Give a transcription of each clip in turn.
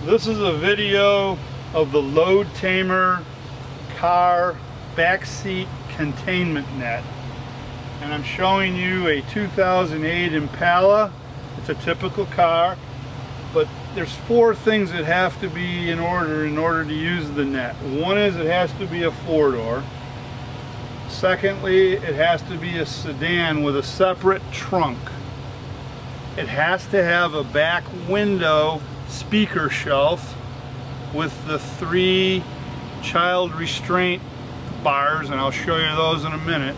This is a video of the LoadTamer car backseat containment net, and I'm showing you a 2008 Impala. It's a typical car, but there's four things that have to be in order to use the net. One is it has to be a four-door. Secondly, it has to be a sedan with a separate trunk. It has to have a back window speaker shelf with the 3 child restraint bars, and I'll show you those in a minute.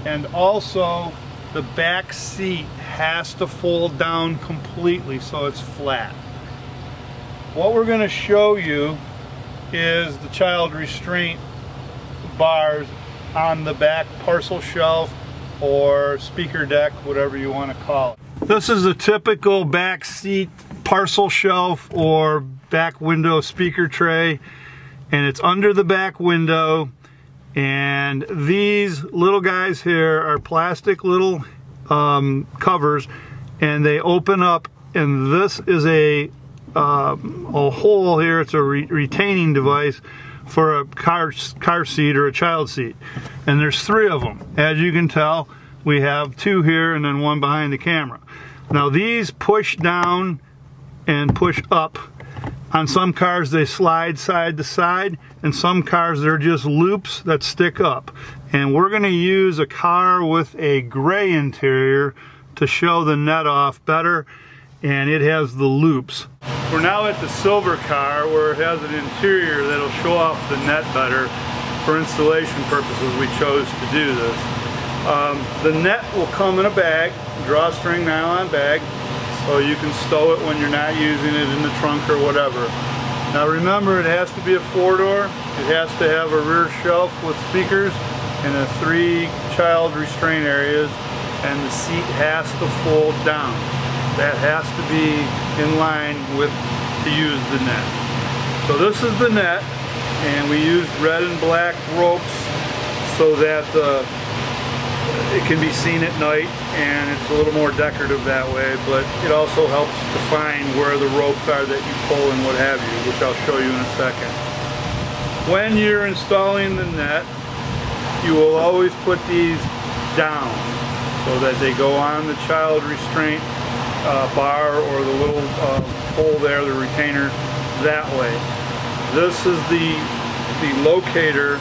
And also the back seat has to fold down completely so it's flat. What we're going to show you is the child restraint bars on the back parcel shelf or speaker deck, whatever you want to call it. This is a typical back seat parcel shelf or back window speaker tray, and it's under the back window, and these little guys here are plastic little covers, and they open up, and this is a hole here. It's a retaining device for a car seat or a child seat, and there's 3 of them. As you can tell, we have 2 here and then 1 behind the camera. Now these push down and push up. On some cars they slide side to side, and some cars they're just loops that stick up. And we're going to use a car with a gray interior to show the net off better, and it has the loops. We're now at the silver car where it has an interior that'll show off the net better. For installation purposes we chose to do this. The net will come in a bag, drawstring nylon bag, so you can stow it when you're not using it in the trunk or whatever. Now remember, it has to be a 4-door, it has to have a rear shelf with speakers and the 3 child restraint areas, and the seat has to fold down. That has to be in line with to use the net. So this is the net, and we used red and black ropes so that it can be seen at night, and it's a little more decorative that way, but it also helps define where the ropes are that you pull and what have you, which I'll show you in a second. When you're installing the net, you will always put these down so that they go on the child restraint bar or the little hole there, the retainer, that way. This is the locator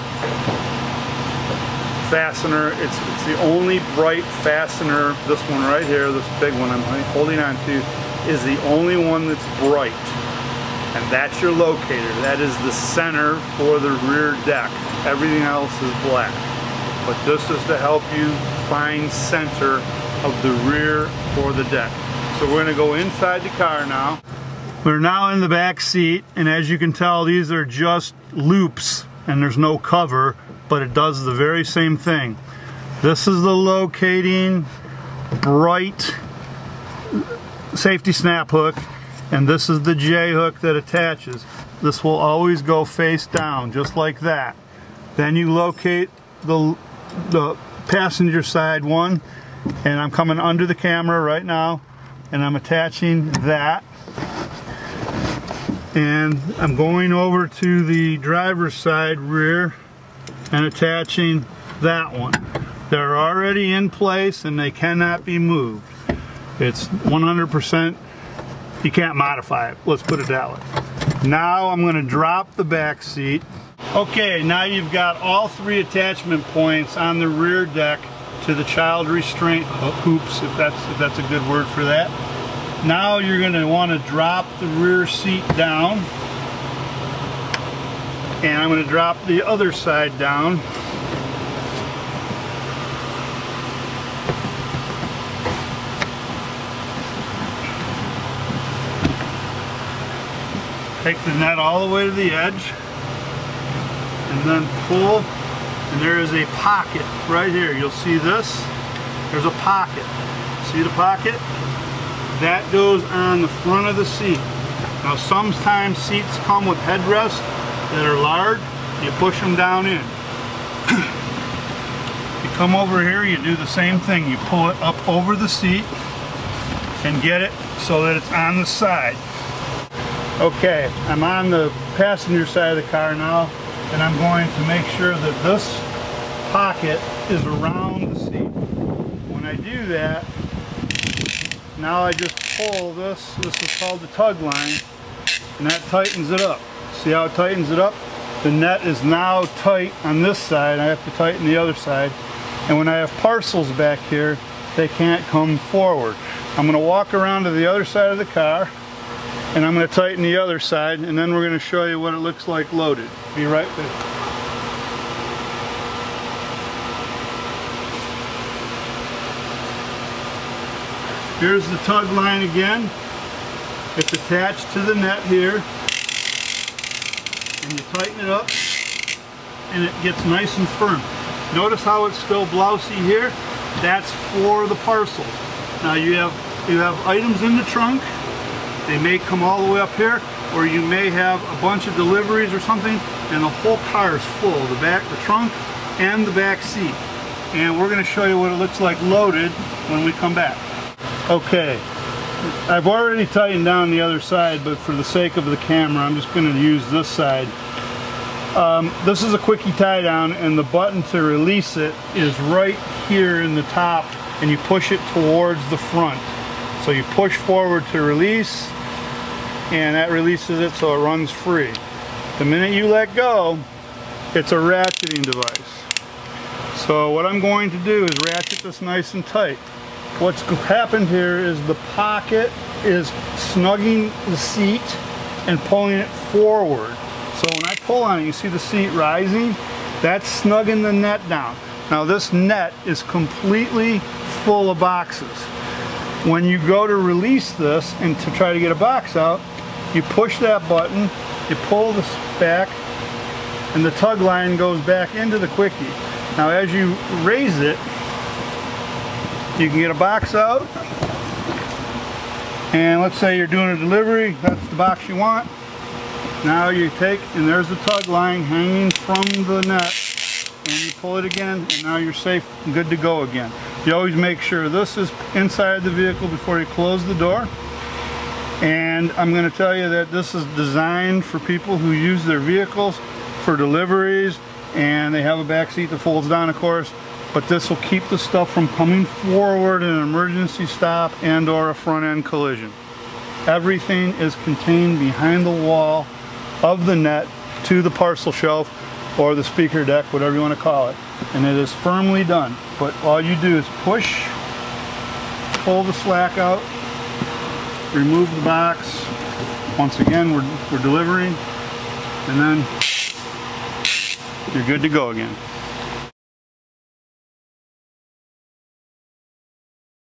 fastener. It's the only bright fastener. This one right here, this big one I'm holding on to, is the only one that's bright, and that's your locator. That is the center for the rear deck. Everything else is black, but this is to help you find center of the rear for the deck. So we're going to go inside the car now. We're now in the back seat, and as you can tell, these are just loops and there's no cover, but it does the very same thing. This is the locating bright safety snap hook, and this is the J hook that attaches. This will always go face down, just like that. Then you locate the passenger side one, and I'm coming under the camera right now, and I'm attaching that. And I'm going over to the driver's side rear and attaching that one. They're already in place and they cannot be moved. It's 100%, you can't modify it, let's put it that way. Now I'm going to drop the back seat. Okay, now you've got all 3 attachment points on the rear deck to the child restraint hoops, if that's a good word for that. Now you're going to want to drop the rear seat down, and I'm going to drop the other side down. Take the net all the way to the edge, and then pull, and there is a pocket right here. You'll see this. There's a pocket. See the pocket? That goes on the front of the seat. Now sometimes seats come with headrests that are large. You push them down in. You come over here, you do the same thing. You pull it up over the seat and get it so that it's on the side. Okay, I'm on the passenger side of the car now, and I'm going to make sure that this pocket is around the seat. When I do that, now I just pull this. This is called the tug line, and that tightens it up. See how it tightens it up? The net is now tight on this side. I have to tighten the other side. And when I have parcels back here, they can't come forward. I'm going to walk around to the other side of the car, and I'm going to tighten the other side, and then we're going to show you what it looks like loaded. Be right back. Here's the tug line again. It's attached to the net here, and you tighten it up, and it gets nice and firm. Notice how it's still blousy here? That's for the parcels. Now you have items in the trunk. They may come all the way up here, or you may have a bunch of deliveries or something, and the whole car is full, the trunk and the back seat. And we're going to show you what it looks like loaded when we come back. Okay, I've already tightened down the other side, but for the sake of the camera, I'm just going to use this side. This is a quickie tie down, and the button to release it is right here in the top, and you push it towards the front. So you push forward to release, and that releases it so it runs free. The minute you let go, it's a ratcheting device. So what I'm going to do is ratchet this nice and tight. What's happened here is the pocket is snugging the seat and pulling it forward. So when I pull on it, you see the seat rising? That's snugging the net down. Now this net is completely full of boxes. When you go to release this and to try to get a box out, you push that button, you pull this back, and the tug line goes back into the quickie. Now as you raise it, you can get a box out, and let's say you're doing a delivery, that's the box you want. Now you take, and there's the tug line hanging from the net, and you pull it again, and now you're safe and good to go again. You always make sure this is inside the vehicle before you close the door. And I'm going to tell you that this is designed for people who use their vehicles for deliveries, and they have a back seat that folds down, of course, but this will keep the stuff from coming forward in an emergency stop and or a front end collision. Everything is contained behind the wall of the net to the parcel shelf or the speaker deck, whatever you want to call it, and it is firmly done. But all you do is push, pull the slack out, remove the box. Once again, we're delivering, and then you're good to go again.